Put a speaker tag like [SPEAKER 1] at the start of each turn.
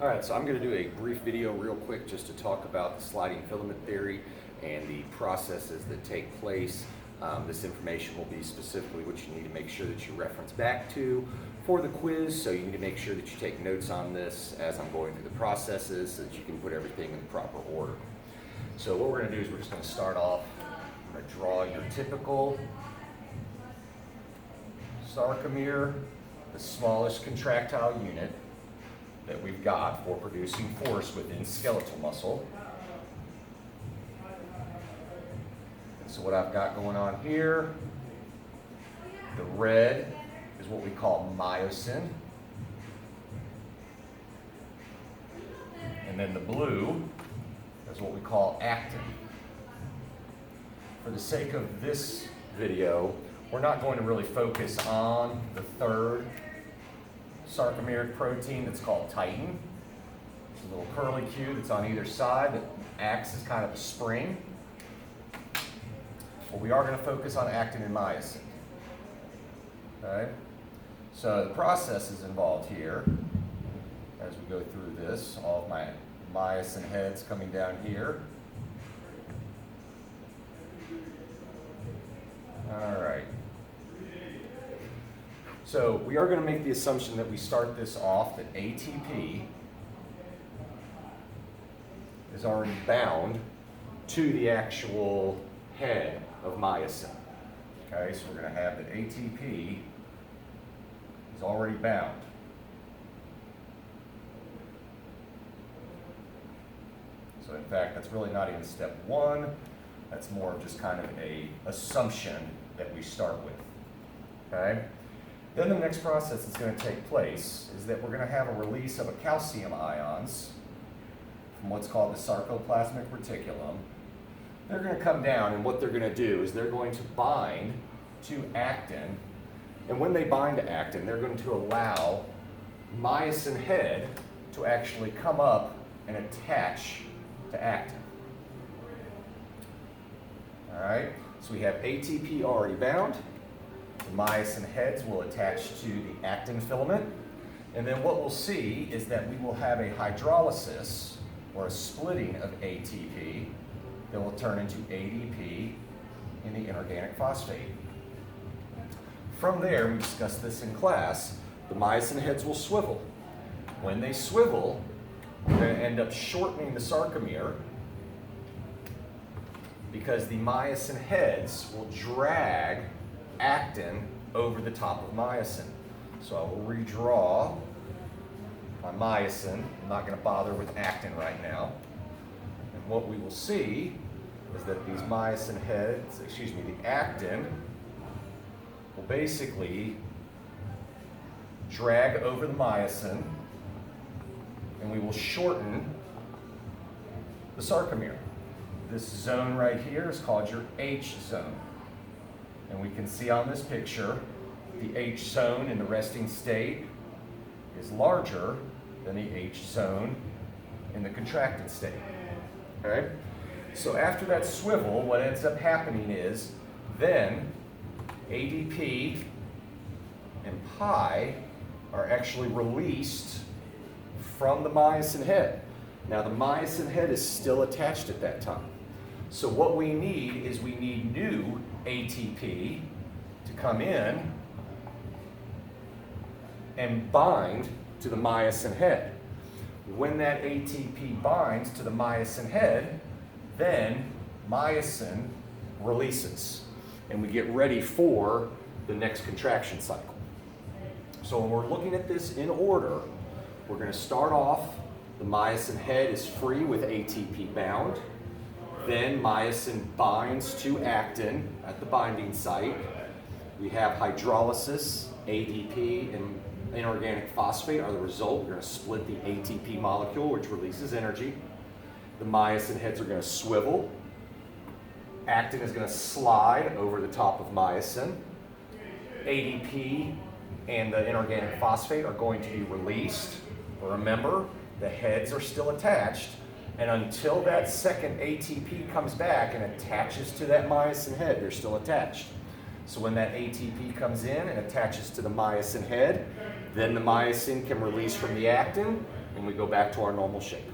[SPEAKER 1] All right, so I'm going to do a brief video real quick just to talk about the sliding filament theory and the processes that take place. This information will be specifically what you need to make sure that you reference back to for the quiz, so you need to make sure that you take notes on this as I'm going through the processes so that you can put everything in the proper order. So what we're going to do is we're just going to start off, I'm going to draw your typical sarcomere, the smallest contractile unit that we've got for producing force within skeletal muscle. And so what I've got going on here, the red is what we call myosin. And then the blue is what we call actin. For the sake of this video, we're not going to really focus on the third sarcomeric protein that's called titin. It's a little curlicue that's on either side that acts as kind of a spring. But we are going to focus on actin and myosin. Okay? So the processes involved here, as we go through this, all of my myosin heads coming down here. All right. So we are going to make the assumption that we start this off that ATP is already bound to the actual head of myosin. Okay, so we're going to have that ATP is already bound. So in fact, that's really not even step one. That's more of just kind of an assumption that we start with. Okay? Then the next process that's going to take place is that we're going to have a release of a calcium ions from what's called the sarcoplasmic reticulum. They're going to come down, and what they're going to do is they're going to bind to actin. And when they bind to actin, they're going to allow myosin head to actually come up and attach to actin. All right, so we have ATP already bound. The myosin heads will attach to the actin filament. And then what we'll see is that we will have a hydrolysis, or a splitting of ATP, that will turn into ADP in the inorganic phosphate. From there, we discussed this in class, the myosin heads will swivel. When they swivel, we're going to end up shortening the sarcomere because the myosin heads will drag actin over the top of myosin. So I will redraw my myosin. I'm not going to bother with actin right now. And what we will see is that these myosin heads, the actin will basically drag over the myosin, and we will shorten the sarcomere. This zone right here is called your H zone. And we can see on this picture, the H zone in the resting state is larger than the H zone in the contracted state. Okay? So after that swivel, what ends up happening is then ADP and pi are actually released from the myosin head. Now the myosin head is still attached at that time. So what we need is we need new ATP to come in and bind to the myosin head. When that ATP binds to the myosin head, then myosin releases, and we get ready for the next contraction cycle. So when we're looking at this in order, we're going to start off, the myosin head is free with ATP bound. Then myosin binds to actin at the binding site. We have hydrolysis, ADP, and inorganic phosphate are the result. We're going to split the ATP molecule, which releases energy. The myosin heads are going to swivel. Actin is going to slide over the top of myosin. ADP and the inorganic phosphate are going to be released. Remember, the heads are still attached. And until that second ATP comes back and attaches to that myosin head, they're still attached. So when that ATP comes in and attaches to the myosin head, then the myosin can release from the actin, and we go back to our normal shape.